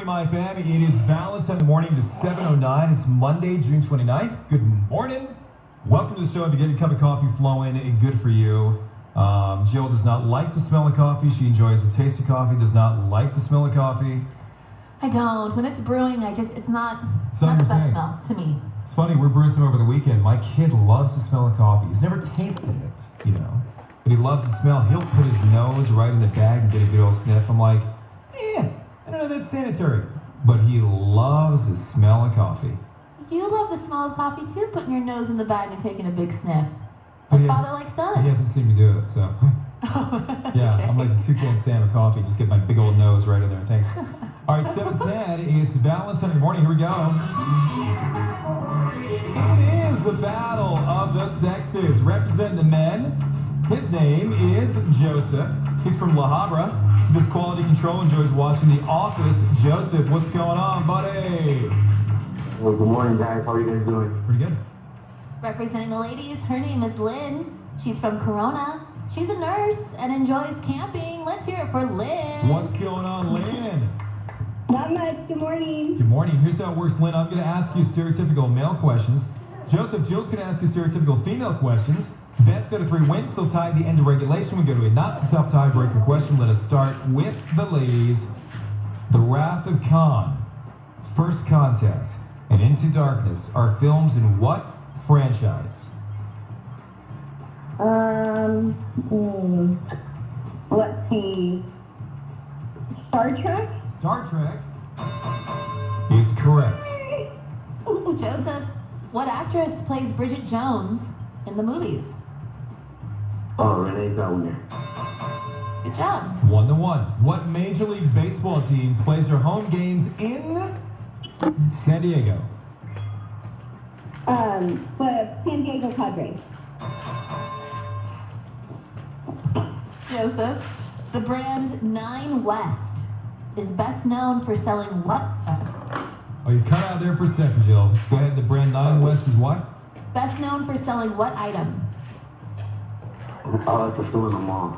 MyFM. It is Valentine morning to 7:09. It's Monday, June 29th. Good morning. Welcome to the show. If you get a cup of coffee flowing, good for you. Jill does not like the smell of coffee. She enjoys the taste of coffee, does not like the smell of coffee. I don't. When it's brewing, it's not the best smell to me. It's funny, we're brewing some over the weekend. My kid loves the smell of coffee. He's never tasted it, but he loves the smell. He'll put his nose right in the bag and get a good old sniff. I'm like, I don't know, that's sanitary. But he loves the smell of coffee. You love the smell of coffee too, putting your nose in the bag and taking a big sniff. Like father like son. He hasn't seen me do it, so. Yeah, okay. I'm like the Toucan Sam of coffee. Just get my big old nose right in there. Thanks. All right, 7:10. It's Valentine morning. Here we go. It is the battle of the sexes. Representing the men, his name is Joseph. He's from La Habra. Does quality control, enjoys watching The Office. Joseph, what's going on, buddy? Well, good morning, guys. How are you guys doing? Pretty good. Representing the ladies, her name is Lynn. She's from Corona. She's a nurse and enjoys camping. Let's hear it for Lynn. What's going on, Lynn? Not much. Good morning. Good morning. Here's how it works, Lynn. I'm going to ask you stereotypical male questions. Joseph, Jill's going to ask you stereotypical female questions. Best out of 3 wins, still tied at the end of regulation. We go to a not-so-tough tiebreaker question. Let us start with the ladies. The Wrath of Khan, First Contact, and Into Darkness are films in what franchise? Let's see. Star Trek? Star Trek is correct. Joseph, what actress plays Bridget Jones in the movies? Oh, Renee Zellweger. Good job. 1-1. What Major League Baseball team plays their home games in San Diego? The San Diego Padres. Joseph, the brand 9 West is best known for selling what? Oh, you cut out there for a second, Jill. Go ahead. The brand 9 West is what? Best known for selling what item? I like to store in the mall.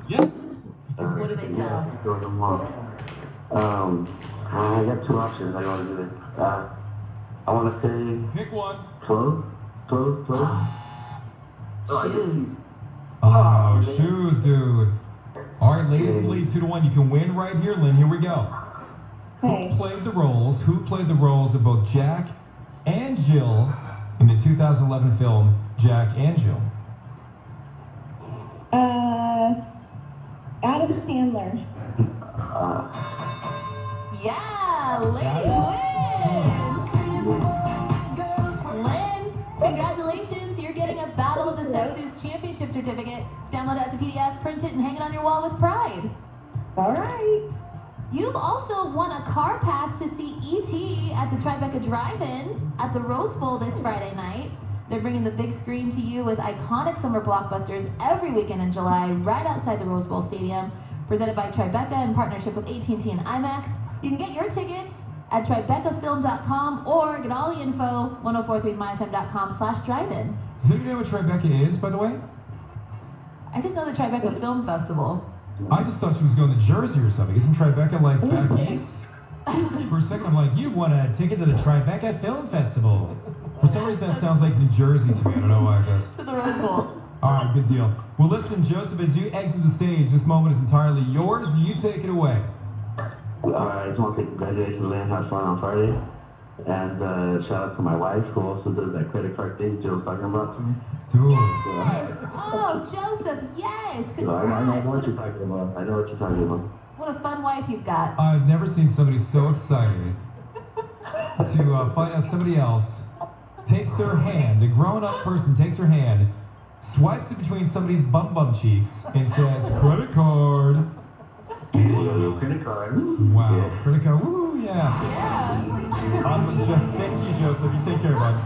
Yes. What do they sell? Yeah, store in the mall. I got 2 options. I want to do it. I want to say. Pick one. Clothes. Shoes. Oh, shoes, dude. All right, ladies in the lead, 2-1. You can win right here, Lynn. Here we go. Okay. Who played the roles of both Jack and Jill in the 2011 film Jack and Jill? Adam Sandler. Yeah, ladies win. Lynn, congratulations. You're getting a Battle of the Sexes Championship certificate. Download it as a PDF, print it, and hang it on your wall with pride. All right. You've also won a car pass to see E.T. at the Tribeca Drive-In at the Rose Bowl this Friday night. They're bringing the big screen to you with iconic summer blockbusters every weekend in July, right outside the Rose Bowl Stadium. Presented by Tribeca in partnership with AT&T and IMAX. You can get your tickets at tribecafilm.com or get all the info 1043myfm.com/drive-in. Does anybody know what Tribeca is, by the way? I just know the Tribeca Film Festival. I just thought she was going to Jersey or something. Isn't Tribeca like back east? For a second, I'm like, you won a ticket to the Tribeca Film Festival. For some reason, that sounds like New Jersey to me. I don't know why it does. To the Rose Bowl. All right, good deal. Well, listen, Joseph, as you exit the stage, this moment is entirely yours. You take it away. I just want to say congratulations, Lynn. Have fun on Friday. And shout out to my wife, who also does that credit card thing Jill was talking about to me. Dude. Yes! Oh, Joseph, yes! So I know Congrats! what you're talking about. I know what you're talking about. What a fun wife you've got. I've never seen somebody so excited to find out somebody else takes their hand, a grown-up person takes her hand, swipes it between somebody's bum cheeks, and says, credit card. Credit card. Wow, Yeah. credit card, woo, yeah. Thank you, Joseph. You take care, bud.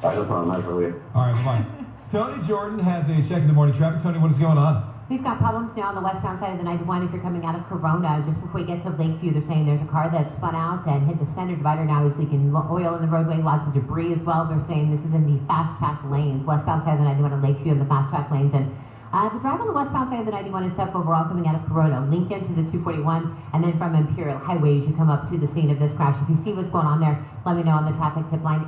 All right, no problem. Nice for you. All right, bye-bye. Tony Jordan has a check in the morning traffic. Tony, what is going on? We've got problems now on the westbound side of the 91 if you're coming out of Corona. Just before you get to Lakeview, they're saying there's a car that spun out and hit the center divider. Now is leaking oil in the roadway, lots of debris as well. They're saying this is in the fast track lanes, westbound side of the 91 in Lakeview in the fast track lanes. And The drive on the westbound side of the 91 is tough overall coming out of Corona. Lincoln to the 241, and then from Imperial Highway as you come up to the scene of this crash. If you see what's going on there, let me know on the traffic tip line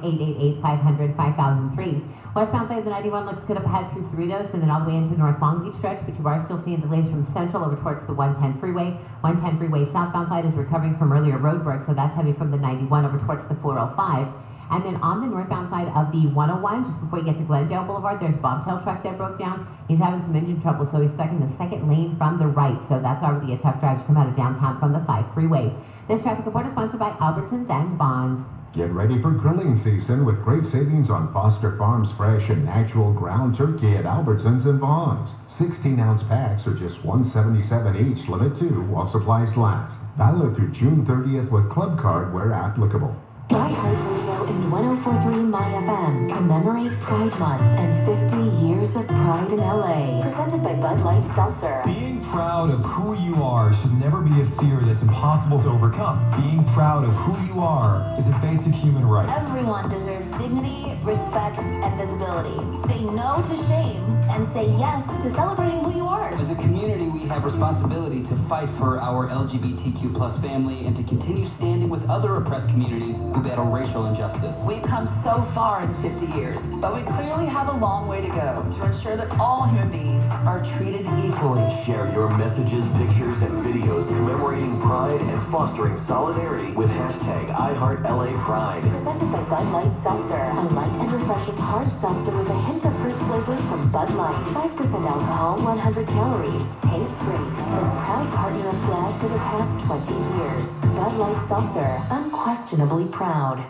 888-500-5003. Westbound side of the 91 looks good up ahead through Cerritos and then all the way into the North Long Beach stretch, but you are still seeing delays from Central over towards the 110 freeway. 110 freeway southbound side is recovering from earlier road work, so that's heavy from the 91 over towards the 405. And then on the northbound side of the 101, just before you get to Glendale Boulevard, there's a bobtail truck that broke down. He's having some engine trouble, so he's stuck in the second lane from the right. So that's already a tough drive to come out of downtown from the 5 freeway. This traffic report is sponsored by Albertsons and Bonds. Get ready for grilling season with great savings on Foster Farms fresh and natural ground turkey at Albertsons and Bonds. 16-ounce packs are just $1.77 each, limit 2 while supplies last. Valid through June 30th with club card where applicable. iHeartRadio and 104.3 MyFM commemorate Pride Month and 50 years of Pride in LA. Presented by Bud Light Seltzer. Being proud of who you are should never be a fear that's impossible to overcome. Being proud of who you are is a basic human right. Everyone deserves dignity, respect, and visibility. Say no to shame and say yes to celebrating who you are. As a community, we have responsibility to fight for our LGBTQ+ family and to continue standing with other oppressed communities who battle racial injustice. We've come so far in 50 years, but we clearly have a long way to go to ensure that all human beings are treated equally. Share your messages, pictures, and videos commemorating Pride and fostering solidarity with hashtag #IHeartLAPride. Presented by Bud Light Seltzer. A light and refreshing hard seltzer with a hint of fruit flavor from Bud Light. 5% alcohol, 100 calories. Taste great. And proud partner of Glad for the past 20 years. Bud Light Seltzer. Unquestionably proud.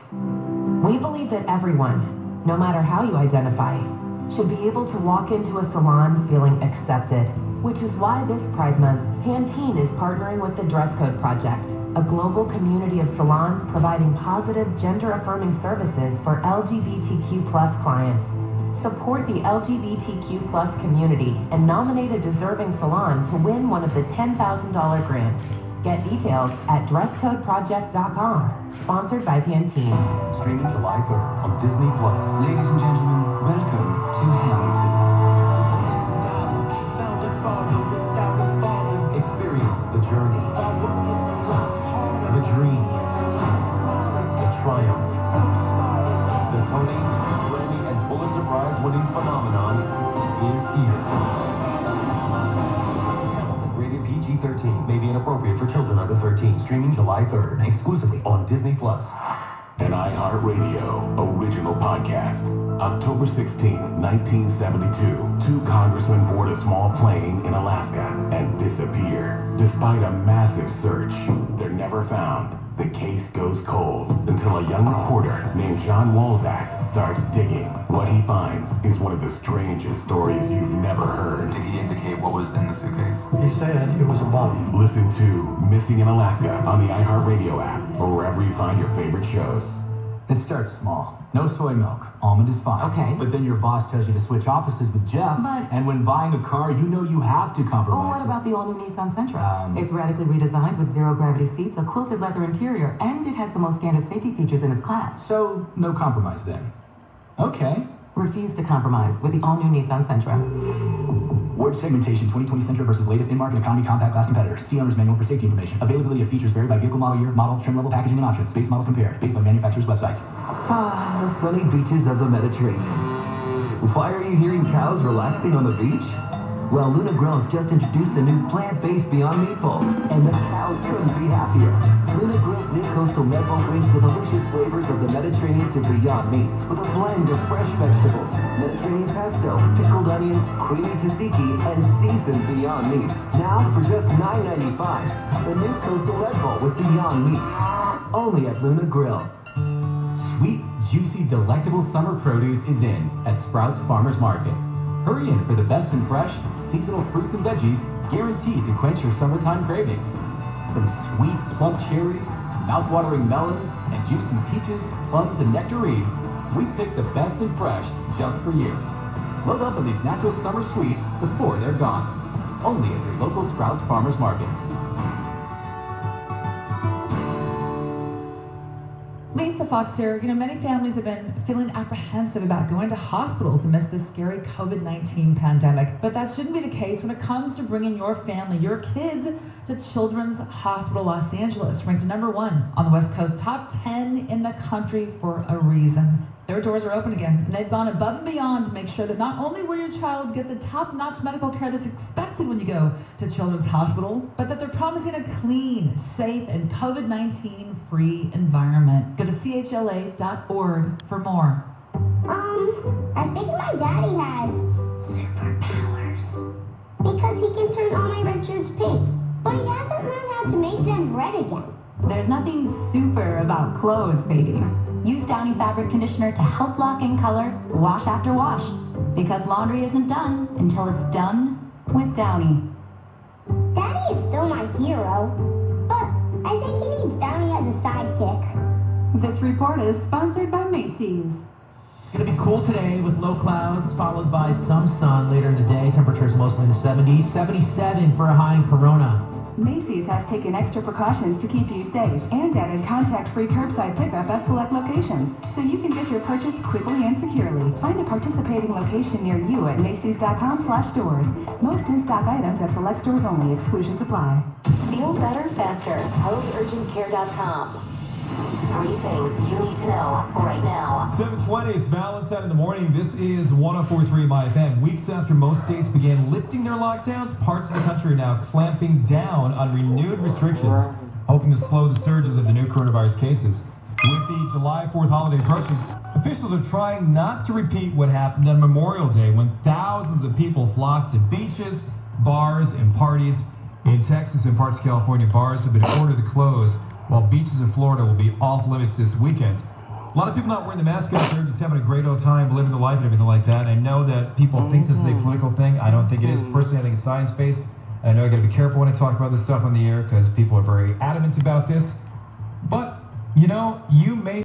We believe that everyone, no matter how you identify, should be able to walk into a salon feeling accepted. Which is why this Pride Month, Pantene is partnering with the Dress Code Project, a global community of salons providing positive, gender-affirming services for LGBTQ+ clients. Support the LGBTQ+ community and nominate a deserving salon to win one of the $10,000 grants. Get details at dresscodeproject.com. Sponsored by Pantene. Streaming July 3rd on Disney+. Ladies and gentlemen, welcome to Hamilton. Experience the journey, the dream, the triumphs. The Tony, Grammy, and Pulitzer Prize-winning phenomenon is here. Hamilton, rated PG-13, may be inappropriate for children under 13. Streaming July 3rd, exclusively on Disney+. An iHeartRadio original podcast. October 16, 1972, 2 congressmen board a small plane in Alaska and disappear. Despite a massive search, they're never found. The case goes cold until a young reporter named John Walzak starts digging. What he finds is one of the strangest stories you've never heard. Did he indicate what was in the suitcase? He said it was a body. Listen to Missing in Alaska on the iHeartRadio app or wherever you find your favorite shows. It starts small. No soy milk. Almond is fine. Okay. But then your boss tells you to switch offices with Jeff. And when buying a car, you know you have to compromise. Oh, what about the all-new Nissan Sentra? It's radically redesigned with zero-gravity seats, a quilted leather interior, and it has the most standard safety features in its class. So, no compromise then. Okay. Refuse to compromise with the all-new Nissan Sentra. Word segmentation 2020 Sentra versus latest in-market economy compact class competitors. See owner's manual for safety information. Availability of features vary by vehicle model year, model, trim level, packaging, and options. Base models compared based on manufacturer's websites. Ah, the sunny beaches of the Mediterranean. Why are you hearing cows relaxing on the beach? Well, Luna Grill's just introduced a new plant-based Beyond Meat Bowl, and the cows couldn't be happier. Luna Grill's new Coastal Med Bowl brings the delicious flavors of the Mediterranean to Beyond Meat, with a blend of fresh vegetables, Mediterranean pesto, pickled onions, creamy tzatziki, and seasoned Beyond Meat. Now for just $9.95, the new Coastal Med Bowl with Beyond Meat, only at Luna Grill. Sweet, juicy, delectable summer produce is in at Sprouts Farmers Market. Hurry in for the best and fresh, seasonal fruits and veggies guaranteed to quench your summertime cravings. From sweet, plump cherries, mouth-watering melons, and juicy peaches, plums, and nectarines, we pick the best and fresh just for you. Load up on these natural summer sweets before they're gone. Only at your local Sprouts Farmers Market. Lisa Fox here. Many families have been feeling apprehensive about going to hospitals amidst this scary COVID-19 pandemic. But that shouldn't be the case when it comes to bringing your family, your kids, to Children's Hospital Los Angeles, ranked #1 on the West Coast, top 10 in the country for a reason. Their doors are open again, and they've gone above and beyond to make sure that not only will your child get the top-notch medical care that's expected when you go to Children's Hospital, but that they're promising a clean, safe, and COVID-19-free environment. Go to chla.org for more. I think my daddy has superpowers. Because he can turn all my red shirts pink, but he hasn't learned how to make them red again. There's nothing super about clothes, baby. Use Downy fabric conditioner to help lock in color, wash after wash. Because laundry isn't done until it's done with Downy. Daddy is still my hero, but I think he needs Downy as a sidekick. This report is sponsored by Macy's. Going to be cool today with low clouds followed by some sun later in the day. Temperatures mostly in the 70s. 77 for a high in Corona. Macy's has taken extra precautions to keep you safe and added contact-free curbside pickup at select locations, so you can get your purchase quickly and securely. Find a participating location near you at Macys.com/stores. Most in-stock items at select stores only. Exclusions apply. Feel better faster. HopeUrgentCare.com. 3 things you need to know right now. 7:20, it's Valentine in the morning. This is 104.3 MyFM. Weeks after most states began lifting their lockdowns, parts of the country are now clamping down on renewed restrictions, hoping to slow the surges of the new coronavirus cases. With the July 4th holiday approaching, officials are trying not to repeat what happened on Memorial Day when thousands of people flocked to beaches, bars, and parties. In Texas and parts of California, bars have been ordered to close, while beaches in Florida will be off limits this weekend. A lot of people not wearing the mask out there, just having a great old time, living the life and everything like that. And I know that people think this is a political thing. I don't think it is. Personally, I think it's science-based. And I know I got to be careful when I talk about this stuff on the air because people are very adamant about this. But, you may